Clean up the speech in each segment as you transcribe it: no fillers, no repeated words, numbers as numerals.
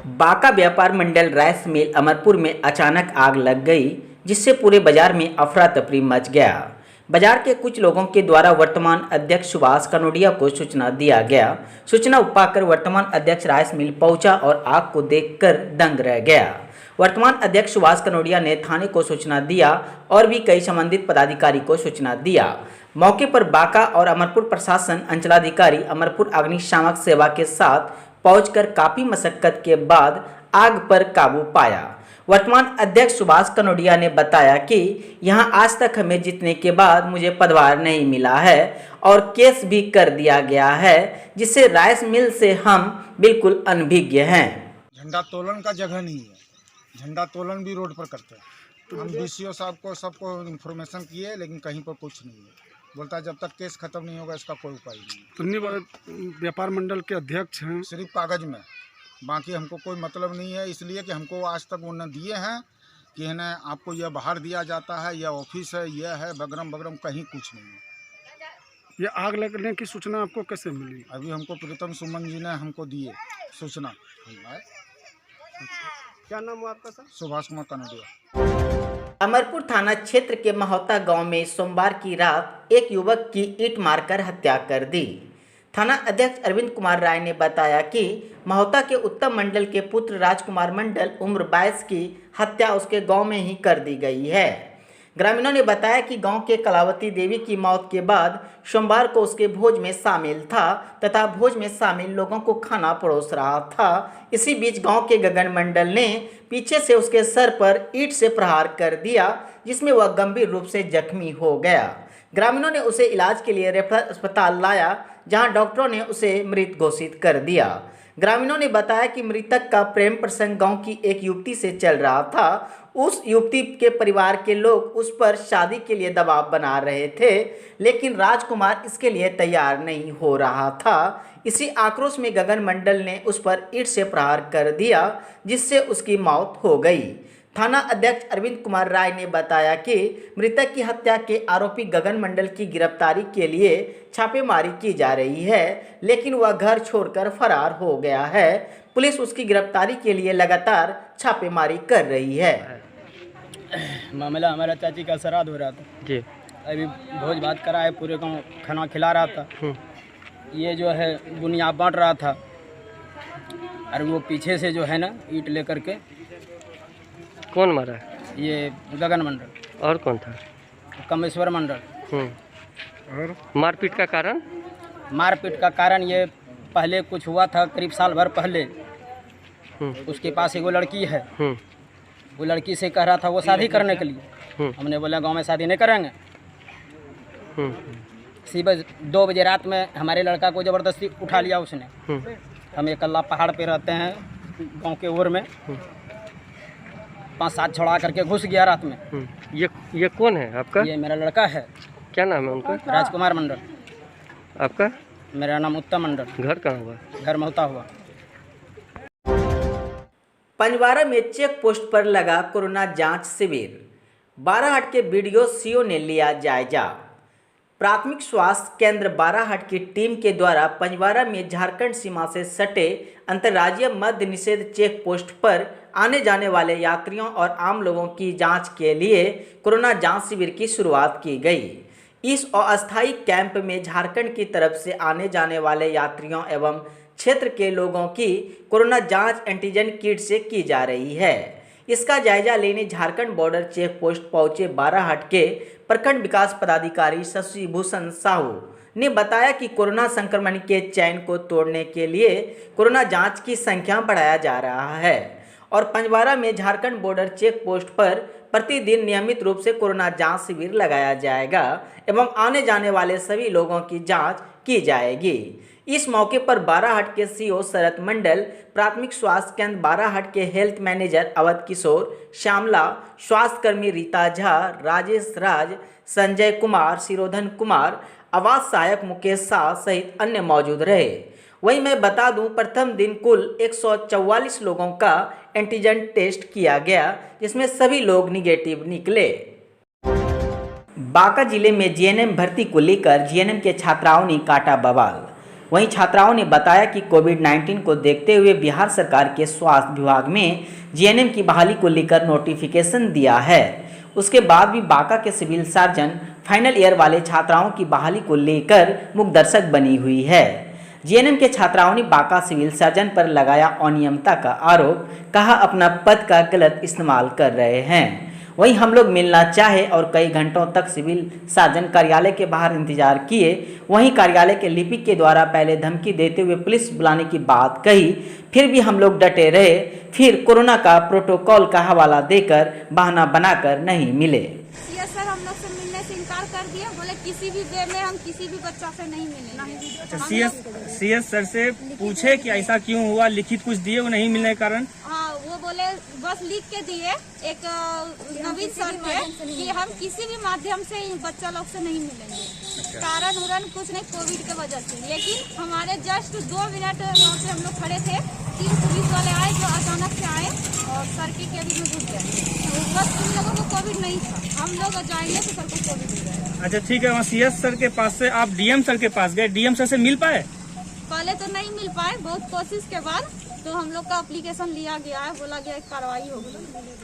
बांका व्यापार मंडल rice mill Amarpur में अचानक आग लग गई, जिससे पूरे बाजार में अफरा तफरी मच गया। बाजार के कुछ लोगों के द्वारा वर्तमान अध्यक्ष सुभाष कनोडिया को सूचना दिया गया। सूचना पाकर वर्तमान अध्यक्ष राइस मिल पहुंचा और आग को देखकर दंग रह गया। वर्तमान अध्यक्ष सुभाष कनोडिया ने थाने को सूचना दिया और भी कई संबंधित पदाधिकारी को सूचना दिया। मौके पर बांका और अमरपुर प्रशासन अंचलाधिकारी अमरपुर अग्निशामक सेवा के साथ पहुंचकर काफी मशक्कत के बाद आग पर काबू पाया। वर्तमान अध्यक्ष सुभाष कनोडिया ने बताया कि यहां आज तक हमें जीतने के बाद मुझे पदभार नहीं मिला है और केस भी कर दिया गया है, जिससे राइस मिल से हम बिल्कुल अनभिज्ञ हैं। झंडा तोलन का जगह नहीं है, झंडा तोलन भी रोड पर करते हैं। हम बीसीओ साहब को सबको इन्फॉर्मेशन किए, लेकिन कहीं पर कुछ नहीं है। बोलता है जब तक केस खत्म नहीं होगा इसका कोई उपाय नहीं। तो व्यापार मंडल के अध्यक्ष हैं, सिर्फ कागज में, बाकी हमको कोई मतलब नहीं है। इसलिए कि हमको आज तक उन्होंने दिए हैं कि है ना आपको यह बाहर दिया जाता है, यह ऑफिस है, यह है, बगरम बगरम, कहीं कुछ नहीं है। ये आग लगने की सूचना आपको कैसे मिली? अभी हमको प्रीतम सुमन जी ने हमको दिए सूचना। क्या नाम हुआ आपका सर? सुभाष कुमार कनोडिया। अमरपुर थाना क्षेत्र के महोता गांव में सोमवार की रात एक युवक की ईंट मारकर हत्या कर दी। थाना अध्यक्ष अरविंद कुमार राय ने बताया कि महोता के उत्तम मंडल के पुत्र राजकुमार मंडल उम्र 22 की हत्या उसके गांव में ही कर दी गई है। ग्रामीणों ने बताया कि गांव के कलावती देवी की मौत के बाद सोमवार को उसके भोज में शामिल था तथा भोज में शामिल लोगों को खाना परोस रहा था। इसी बीच गांव के गगन मंडल ने पीछे से उसके सर पर ईंट से प्रहार कर दिया, जिसमें वह गंभीर रूप से जख्मी हो गया। ग्रामीणों ने उसे इलाज के लिए रेफरल अस्पताल लाया, जहां डॉक्टरों ने उसे मृत घोषित कर दिया। ग्रामीणों ने बताया कि मृतक का प्रेम प्रसंग गांव की एक युवती से चल रहा था। उस युवती के परिवार के लोग उस पर शादी के लिए दबाव बना रहे थे, लेकिन राजकुमार इसके लिए तैयार नहीं हो रहा था। इसी आक्रोश में गगन मंडल ने उस पर ईंट से प्रहार कर दिया, जिससे उसकी मौत हो गई। थाना अध्यक्ष अरविंद कुमार राय ने बताया कि मृतक की हत्या के आरोपी गगन मंडल की गिरफ्तारी के लिए छापेमारी की जा रही है, लेकिन वह घर छोड़कर फरार हो गया है। पुलिस उसकी गिरफ्तारी के लिए लगातार छापेमारी कर रही है। मामला हमारा चाची का श्राद्ध हो रहा था जी। अभी भोज भात करा है, पूरे गांव खाना खिला रहा था। ये जो है बुनिया बांट रहा था और वो पीछे से जो है ना ईंट लेकर के। कौन मारा? ये गगन मंडल। और कौन था? कमेश्वर मंडल। और मारपीट का कारण? मारपीट का कारण ये पहले कुछ हुआ था, करीब साल भर पहले। उसके पास एक लड़की है, वो लड़की से कह रहा था वो शादी करने के लिए। हमने बोला गांव में शादी नहीं करेंगे। सुबह 2 बजे रात में हमारे लड़का को ज़बरदस्ती उठा लिया उसने। हम एक अल्लाह पहाड़ पे रहते हैं गांव के ओर में। 5-7 छोड़ा करके घुस गया रात में। ये कौन है आपका? ये मेरा लड़का है। क्या नाम है उनका? राजकुमार मंडल। आपका? मेरा नाम उत्तम मंडल। घर कहाँ हुआ? घर महोता हुआ। पंजवारा में चेक पोस्ट पर लगा कोरोना जांच शिविर। बाराहाट के बीडीओ सीओ ने लिया जायजा। प्राथमिक स्वास्थ्य केंद्र बाराहाट की टीम के द्वारा पंजवारा में झारखंड सीमा से सटे अंतर्राज्यीय मद्य निषेध चेक पोस्ट पर आने जाने वाले यात्रियों और आम लोगों की जांच के लिए कोरोना जांच शिविर की शुरुआत की गई। इस अस्थायी कैंप में झारखंड की तरफ से आने जाने वाले यात्रियों एवं क्षेत्र के लोगों की कोरोना जांच एंटीजन किट से की जा रही है। इसका जायजा लेने झारखंड बॉर्डर चेक पोस्ट पहुंचे बाराहाट के प्रखंड विकास पदाधिकारी शशि भूषण साहू ने बताया कि कोरोना संक्रमण के चैन को तोड़ने के लिए कोरोना जांच की संख्या बढ़ाया जा रहा है और पंजवारा में झारखंड बॉर्डर चेक पोस्ट पर प्रतिदिन नियमित रूप से कोरोना जांच शिविर लगाया जाएगा एवं आने जाने वाले सभी लोगों की जांच की जाएगी। इस मौके पर बाराहाट के सीओ शरद मंडल, प्राथमिक स्वास्थ्य केंद्र बाराहाट के हेल्थ मैनेजर अवध किशोर, श्यामला, स्वास्थ्यकर्मी रीता झा, राजेश राज, संजय कुमार, शिरोधन कुमार, आवास सहायक मुकेश शाह सहित अन्य मौजूद रहे। वहीं मैं बता दूं, प्रथम दिन कुल 144 लोगों का एंटीजन टेस्ट किया गया, जिसमें सभी लोग निगेटिव निकले। बांका जिले में जीएनएम भर्ती को लेकर जीएनएम के छात्राओं ने काटा बवाल। वहीं छात्राओं ने बताया कि कोविड-19 को देखते हुए बिहार सरकार के स्वास्थ्य विभाग में जीएनएम की बहाली को लेकर नोटिफिकेशन दिया है। उसके बाद भी बांका के सिविल सर्जन फाइनल ईयर वाले छात्राओं की बहाली को लेकर मुख्य दर्शक बनी हुई है। जीएनएम के छात्राओं ने बांका सिविल सर्जन पर लगाया अनियमितता का आरोप, कहा अपना पद का गलत इस्तेमाल कर रहे हैं। वहीं हम लोग मिलना चाहे और कई घंटों तक सिविल सर्जन कार्यालय के बाहर इंतजार किए। वहीं कार्यालय के लिपिक के द्वारा पहले धमकी देते हुए पुलिस बुलाने की बात कही, फिर भी हम लोग डटे रहे। फिर कोरोना का प्रोटोकॉल का हवाला देकर बहाना बनाकर नहीं मिले। ये सर हम लोग से मिलने से इनकार कर दिए, बोले किसी भी वे में हम किसी भी बच्चा से नहीं मिले। अच्छा, सीएस सर से पूछे कि ऐसा क्यों हुआ, लिखित कुछ दिए वो नहीं मिलने के कारण? हाँ, वो बोले बस लिख के दिए एक नवीन सर पे कि हम किसी भी माध्यम से इन बच्चा लोग से नहीं मिलेंगे। कारण उरण कुछ नहीं, कोविड के वजह से। लेकिन हमारे जस्ट 2 मिनट वहाँ पे हम लोग खड़े थे, 3 पुलिस वाले आए जो अचानक से आए और सर की केबिन में घुस गए। बस उन लोगों को कोविड नहीं था, हम लोग जाएंगे तो सर को कोविड हो जाएगा। अच्छा ठीक है, वहाँ सीएस सर के पास से आप डीएम सर के पास गए, डीएम सर से मिल पाए? पहले तो नहीं मिल पाए, बहुत कोशिश के बाद तो हम लोग का एप्लीकेशन लिया गया है, बोला गया कार्रवाई होगी।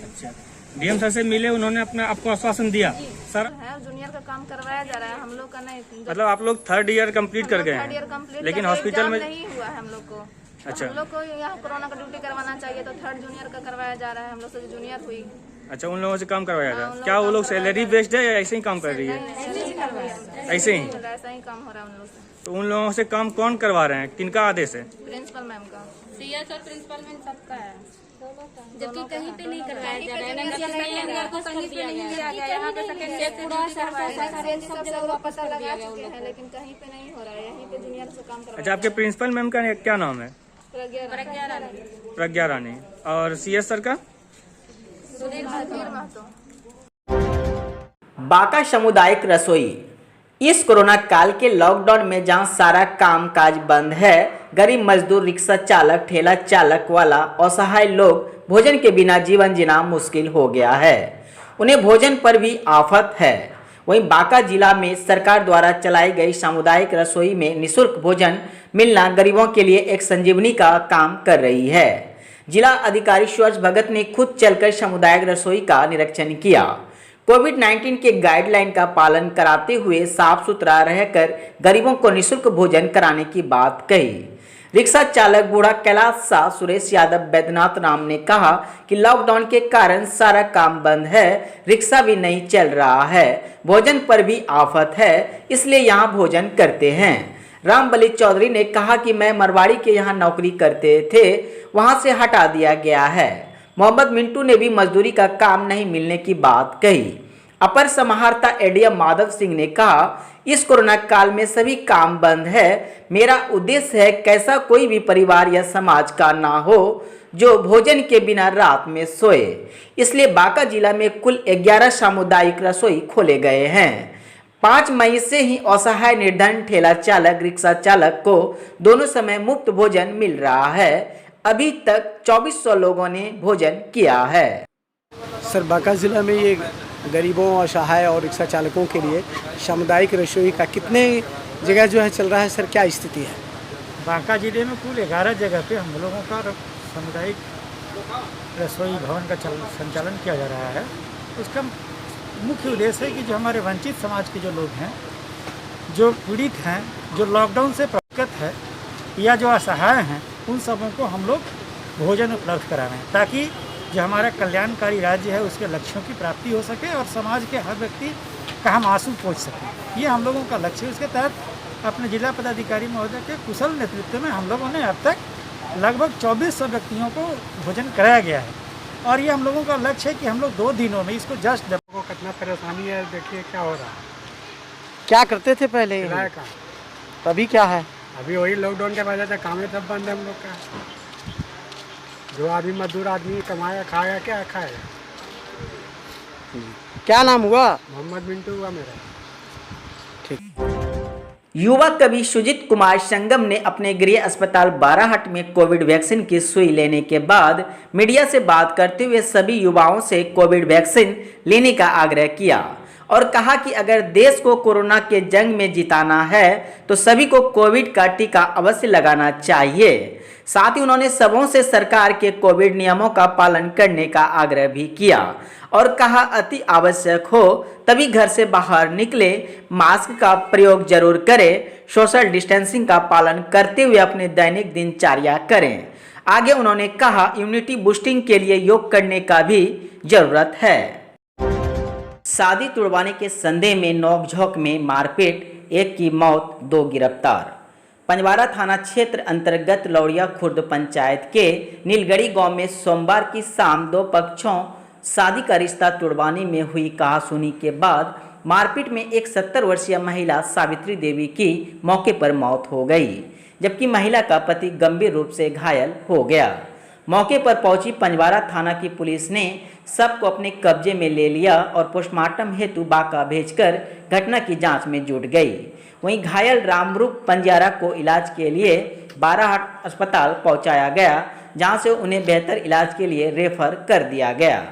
अच्छा, डीएम सर से मिले, उन्होंने अपना आपको आश्वासन दिया? सर है जूनियर का काम करवाया जा रहा है, हम लोग का नहीं। मतलब आप लोग 3rd ईयर कंप्लीट कर गए थर्ड ईयर हैं, कंप्लीट, लेकिन हॉस्पिटल में नहीं हुआ है हम लोग को। अच्छा। हम लोग को यहाँ कोरोना का ड्यूटी करवाना चाहिए, तो 3rd जूनियर का करवाया जा रहा है, हम लोग से जूनियर हुई। अच्छा, उन लोगों से काम करवाया था? क्या वो लोग सैलरी बेस्ड है या ऐसे ही काम कर रही है? ऐसे ही ऐसा ही काम हो रहा है उन लोग से। तो उन लोगों से काम कौन करवा रहे हैं, किनका आदेश है? प्रिंसिपल मैम का। सीएस और प्रिंसिपल मैम सबका है, जबकि कहीं पे नहीं करवाया जा रहा है, कहीं पे नहीं लिया गया। यहाँ पे सब जगह पता लगा चुके हैं, लेकिन कहीं पे नहीं हो रहा है। यहीं पे जूनियर से काम करवाया। अच्छा, आपके प्रिंसिपल मैम का क्या नाम है? प्रज्ञा रानी। और सीएस सर का? बांका सामुदायिक रसोई। इस कोरोना काल के लॉकडाउन में जहां सारा काम काज बंद है, गरीब मजदूर, रिक्शा चालक, ठेला चालक वाला, असहाय लोग भोजन के बिना जीवन जीना मुश्किल हो गया है। उन्हें भोजन पर भी आफत है। वहीं बांका जिला में सरकार द्वारा चलाई गई सामुदायिक रसोई में निःशुल्क भोजन मिलना गरीबों के लिए एक संजीवनी का काम कर रही है। जिला अधिकारी सुरेश भगत ने खुद चलकर सामुदायिक रसोई का निरीक्षण किया। कोविड-19 के गाइडलाइन का पालन कराते हुए साफ सुथरा रहकर गरीबों को निःशुल्क भोजन कराने की बात कही। रिक्शा चालक बूढ़ा कैलाश शाह, सुरेश यादव, बैद्यनाथ राम ने कहा कि लॉकडाउन के कारण सारा काम बंद है, रिक्शा भी नहीं चल रहा है, भोजन पर भी आफत है, इसलिए यहाँ भोजन करते हैं। रामबली चौधरी ने कहा कि मैं मरवाड़ी के यहाँ नौकरी करते थे, वहाँ से हटा दिया गया है। मोहम्मद मिंटू ने भी मजदूरी का काम नहीं मिलने की बात कही। अपर समाहर्ता एडीएम माधव सिंह ने कहा, इस कोरोना काल में सभी काम बंद है। मेरा उद्देश्य है कैसा कोई भी परिवार या समाज का ना हो जो भोजन के बिना रात में सोए। इसलिए बांका जिला में कुल 11 सामुदायिक रसोई खोले गए हैं। 5 मई से ही असहाय, निर्धन, ठेला चालक, रिक्शा चालक को दोनों समय मुफ्त भोजन मिल रहा है। अभी तक 2400 लोगों ने भोजन किया है। सर, बांका जिला में ये गरीबों, असहाय और रिक्शा चालकों के लिए सामुदायिक रसोई का कितने जगह जो है चल रहा है सर, क्या स्थिति है? बांका जिले में कुल 11 जगह पे हम लोगों का सामुदायिक रसोई भवन का संचालन किया जा रहा है। उसका मुख्य उद्देश्य है कि जो हमारे वंचित समाज के जो लोग हैं, जो पीड़ित हैं, जो लॉकडाउन से प्रभावित है या जो असहाय हैं, उन सबों को हम लोग भोजन उपलब्ध करा रहे हैं, ताकि जो हमारा कल्याणकारी राज्य है उसके लक्ष्यों की प्राप्ति हो सके और समाज के हर व्यक्ति का हम आंसू पहुँच सकें। ये हम लोगों का लक्ष्य है। उसके तहत अपने जिला पदाधिकारी महोदय के कुशल नेतृत्व में हम लोगों ने अब तक लगभग 2400 व्यक्तियों को भोजन कराया गया है। और ये हम लोगों का लक्ष्य है कि हम लोग 2 दिनों में इसको जस्ट को कितना परेशानी है, देखिए क्या हो रहा है। क्या करते थे पहले? किराए का। अभी क्या है? अभी वही लॉकडाउन के वजह से काम सब बंद है हम लोग का। जो आदमी मजदूर आदमी कमाया खाया, क्या खाएगा। क्या नाम हुआ? मोहम्मद मिंटू हुआ मेरा। ठीक। युवा कवि सुजीत कुमार संगम ने अपने गृह अस्पताल बाराहाट में कोविड वैक्सीन की सुई लेने के बाद मीडिया से बात करते हुए सभी युवाओं से कोविड वैक्सीन लेने का आग्रह किया और कहा कि अगर देश को कोरोना के जंग में जिताना है तो सभी को कोविड का टीका अवश्य लगाना चाहिए। साथ ही उन्होंने सबों से सरकार के कोविड नियमों का पालन करने का आग्रह भी किया और कहा अति आवश्यक हो तभी घर से बाहर निकले, मास्क का प्रयोग जरूर करें, सोशल डिस्टेंसिंग का पालन करते हुए अपने दैनिक दिनचर्या करें। आगे उन्होंने कहा इम्यूनिटी बूस्टिंग के लिए योग करने का भी जरूरत है। शादी तुड़वाने के संदेह में नोकझोंक में मारपीट, एक की मौत, 2 गिरफ्तार। पंजवारा थाना क्षेत्र अंतर्गत लौड़िया खुर्द पंचायत के नीलगढ़ी गांव में सोमवार की शाम 2 पक्षों शादी का रिश्ता तुड़वाने में हुई कहासुनी के बाद मारपीट में एक 70 वर्षीय महिला सावित्री देवी की मौके पर मौत हो गई, जबकि महिला का पति गंभीर रूप से घायल हो गया। मौके पर पहुंची पंजवारा थाना की पुलिस ने सब को अपने कब्जे में ले लिया और पोस्टमार्टम हेतु बांका भेजकर घटना की जांच में जुट गई। वहीं घायल रामरूप पंजारा को इलाज के लिए बाराहाट अस्पताल पहुंचाया गया, जहां से उन्हें बेहतर इलाज के लिए रेफर कर दिया गया।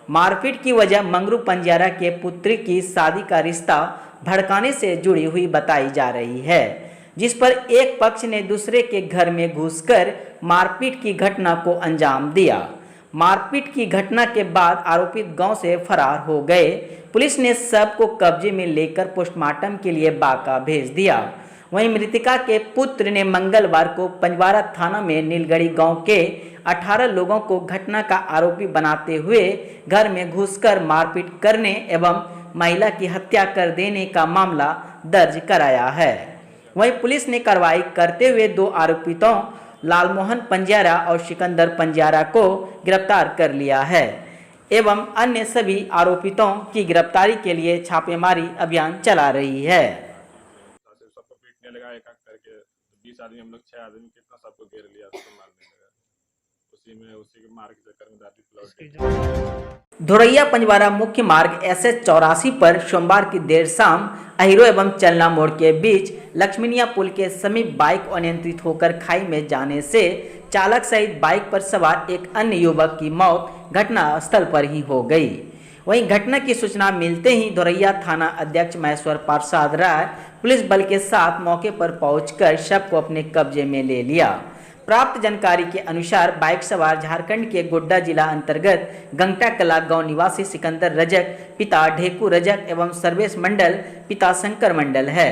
मारपीट की वजह मंगरू पंजारा के पुत्री की शादी का रिश्ता भड़काने से जुड़ी हुई बताई जा रही है, जिस पर एक पक्ष ने दूसरे के घर में घुसकर मारपीट की घटना को अंजाम दिया। मारपीट की घटना के बाद आरोपित गांव से फरार हो गए। पुलिस ने शव को कब्जे में लेकर पोस्टमार्टम के लिए बांका भेज दिया। वहीं मृतका के पुत्र ने मंगलवार को पंजवारा थाना में नीलगढ़ी गांव के 18 लोगों को घटना का आरोपी बनाते हुए घर में घुसकर मारपीट करने एवं महिला की हत्या कर देने का मामला दर्ज कराया है। वहीं पुलिस ने कार्रवाई करते हुए 2 आरोपितों लालमोहन पंजारा और सिकंदर पंजारा को गिरफ्तार कर लिया है एवं अन्य सभी आरोपितों की गिरफ्तारी के लिए छापेमारी अभियान चला रही है। सबको पीटने लगा एक करके, 20 आदमी हम लोग 6 आदमी कितना सबको घेर लिया, सबको मारने लगा। उसी के मार के चक्कर में दादी धोरैया पंजवारा मुख्य मार्ग SS 84 पर सोमवार की देर शाम अहिरो एवं चलना मोड़ के बीच लक्ष्मीनिया पुल के समीप बाइक अनियंत्रित होकर खाई में जाने से चालक सहित बाइक पर सवार एक अन्य युवक की मौत घटना स्थल पर ही हो गई। वहीं घटना की सूचना मिलते ही धोरैया थाना अध्यक्ष महेश्वर प्रसाद राय पुलिस बल के साथ मौके पर पहुंचकर शव को अपने कब्जे में ले लिया। प्राप्त जानकारी के अनुसार बाइक सवार झारखंड के गोड्डा जिला अंतर्गत गंगटा कला गांव निवासी सिकंदर रजक पिता ढेकू रजक एवं सर्वेश मंडल पिता शंकर मंडल है।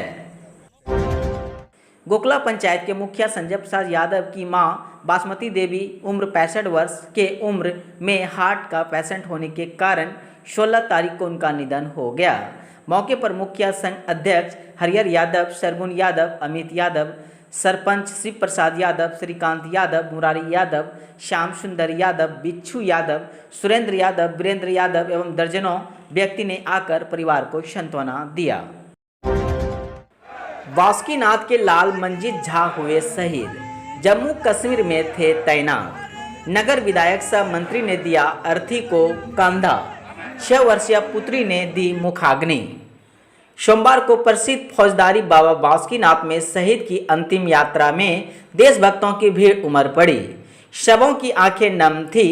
गोकला पंचायत के मुखिया संजय प्रसाद यादव की मां बासमती देवी उम्र 65 वर्ष के उम्र में हार्ट का पेशेंट होने के कारण 16 तारीख को उनका निधन हो गया। मौके पर मुखिया संघ अध्यक्ष हरिहर यादव, सरगुन यादव, अमित यादव, सरपंच शिव प्रसाद यादव, श्रीकांत यादव, मुरारी यादव, श्याम सुंदर यादव, बिच्छू यादव, सुरेंद्र यादव, वीरेंद्र यादव एवं दर्जनों व्यक्ति ने आकर परिवार को सांत्वना दिया। बासुकीनाथ के लाल मंजीत झा हुए शहीद, जम्मू कश्मीर में थे तैनात। नगर विधायक सह मंत्री ने दिया अर्थी को कंधा, 6 वर्षीय पुत्री ने दी मुखाग्नि। सोमवार को प्रसिद्ध फौजदारी बाबा बासुकीनाथ में शहीद की अंतिम यात्रा में देशभक्तों की भीड़ उमड़ पड़ी। शवों की आंखें नम थी,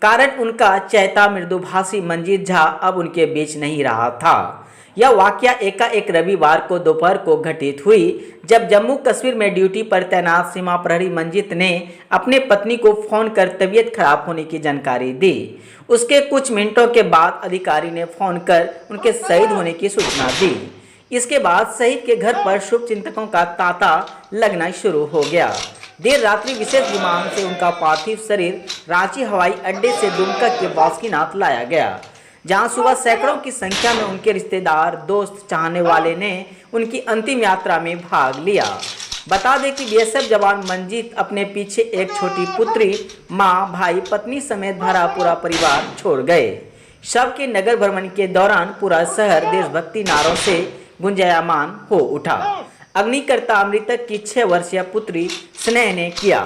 कारण उनका चैता मृदुभाषी मंजीत झा अब उनके बीच नहीं रहा था। यह वाकया एकाएक रविवार को दोपहर को घटित हुई, जब जम्मू कश्मीर में ड्यूटी पर तैनात सीमा प्रहरी मंजीत ने अपने पत्नी को फोन कर तबीयत खराब होने की जानकारी दी। उसके कुछ मिनटों के बाद अधिकारी ने फोन कर उनके शहीद होने की सूचना दी। इसके बाद शहीद के घर पर शुभ चिंतकों का तांता लगना शुरू हो गया। देर रात्रि विशेष विमान से उनका पार्थिव शरीर रांची हवाई अड्डे से दुमका के बासुकीनाथ लाया गया, जहां सुबह सैकड़ों की संख्या में उनके रिश्तेदार, दोस्त, चाहने वाले ने उनकी अंतिम यात्रा में भाग लिया। बता दें कि BSF जवान मंजीत अपने पीछे एक छोटी पुत्री, मां, भाई, पत्नी समेत भरा पूरा परिवार छोड़ गए। शव के नगर भ्रमण के दौरान पूरा शहर देशभक्ति नारों से गुंजायमान हो उठा। अग्निकर्ता मृतक की 6 वर्षीय पुत्री स्नेह ने किया।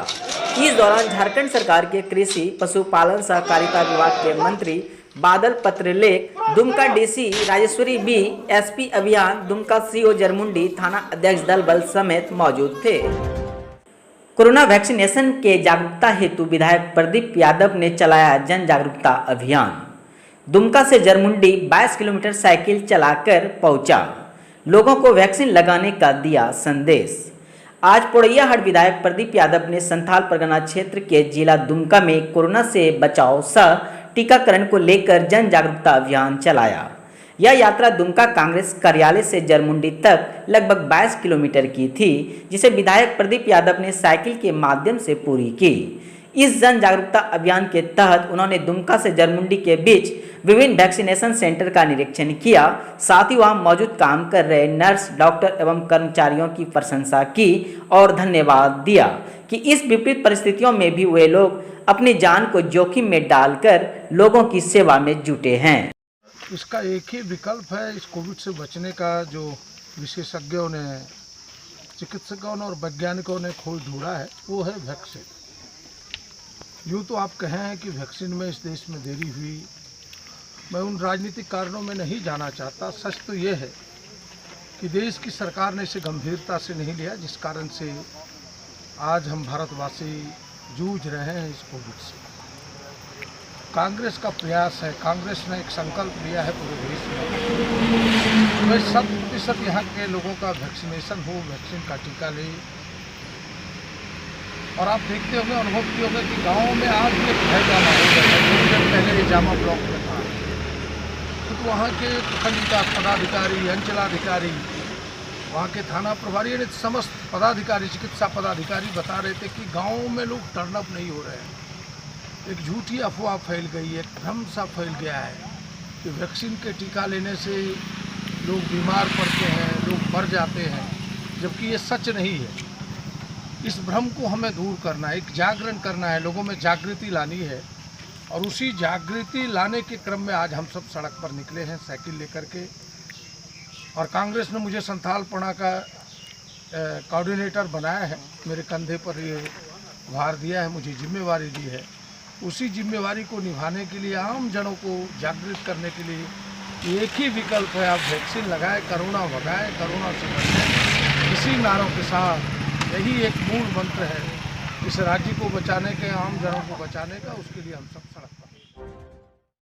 इस दौरान झारखंड सरकार के कृषि, पशुपालन, सहकारिता विभाग के मंत्री Badal Patralekh, Dumka DC Rajeshwari B, SP अभियान, दुमका CO जरमुंडी, थाना अध्यक्ष दल बल समेत मौजूद थे। कोरोना वैक्सीनेशन के जागरूकता हेतु विधायक प्रदीप यादव ने चलाया जन जागरूकता अभियान। दुमका से जरमुंडी 22 किलोमीटर साइकिल चलाकर पहुंचा, लोगों को वैक्सीन लगाने का दिया संदेश। आज पोड़ैयाहाट विधायक प्रदीप यादव ने संथाल परगना क्षेत्र के जिला दुमका में कोरोना से बचाव सह टीकाकरण को लेकर जन जागरूकता अभियान चलाया। यह यात्रा दुमका कांग्रेस कार्यालय से जरमुंडी तक लगभग 22 किलोमीटर की थी, जिसे विधायक प्रदीप यादव ने साइकिल के माध्यम से पूरी की। इस जन जागरूकता अभियान के तहत उन्होंने दुमका से जरमुंडी के बीच विभिन्न वैक्सीनेशन सेंटर का निरीक्षण किया। साथ ही वहां मौजूद काम कर रहे नर्स, डॉक्टर एवं कर्मचारियों की प्रशंसा की और धन्यवाद दिया कि इस विपरीत परिस्थितियों में भी वे लोग अपनी जान को जोखिम में डालकर लोगों की सेवा में जुटे हैं। इसका एक ही विकल्प है इस कोविड से बचने का, जो विशेषज्ञों ने, चिकित्सकों ने और वैज्ञानिकों ने खोज ढूंढा है, वो है वैक्सीन। यूँ तो आप कहें कि वैक्सीन में इस देश में देरी हुई, मैं उन राजनीतिक कारणों में नहीं जाना चाहता। सच तो ये है कि देश की सरकार ने इसे गंभीरता से नहीं लिया, जिस कारण से आज हम भारतवासी जूझ रहे हैं इस कोविड से। कांग्रेस का प्रयास है, कांग्रेस ने एक संकल्प लिया है पूरे देश में, वह 100% यहाँ के लोगों का वैक्सीनेशन हो, वैक्सीन का टीका ले। और आप देखते होंगे, अनुभव किए होंगे कि गाँव में आज भी एक भय का माहौल है। कुछ दिन पहले ये जामा ब्लॉक में था, तो वहाँ के प्रखंड विकास पदाधिकारी, अंचलाधिकारी, वहाँ के थाना प्रभारी, समस्त पदाधिकारी, चिकित्सा पदाधिकारी बता रहे थे कि गाँव में लोग टर्नअप नहीं हो रहे हैं। एक झूठी अफवाह फैल गई है, एक भ्रम सा फैल गया है कि वैक्सीन के टीका लेने से लोग बीमार पड़ते हैं, लोग मर जाते हैं, जबकि ये सच नहीं है। इस भ्रम को हमें दूर करना है, एक जागरण करना है, लोगों में जागृति लानी है। और उसी जागृति लाने के क्रम में आज हम सब सड़क पर निकले हैं साइकिल लेकर के। और कांग्रेस ने मुझे संथालपना का कोऑर्डिनेटर बनाया है, मेरे कंधे पर ये भार दिया है, मुझे जिम्मेवारी दी है। उसी जिम्मेवारी को निभाने के लिए, आम जनों को जागृत करने के लिए एक ही विकल्प है, आप वैक्सीन लगाएं, कोरोना भगाएं, कोरोना से बचें। इसी नारों के साथ यही एक मूल मंत्र है इस राज्य को बचाने के, आम जनों को बचाने का। उसके लिए हम सब सड़क पर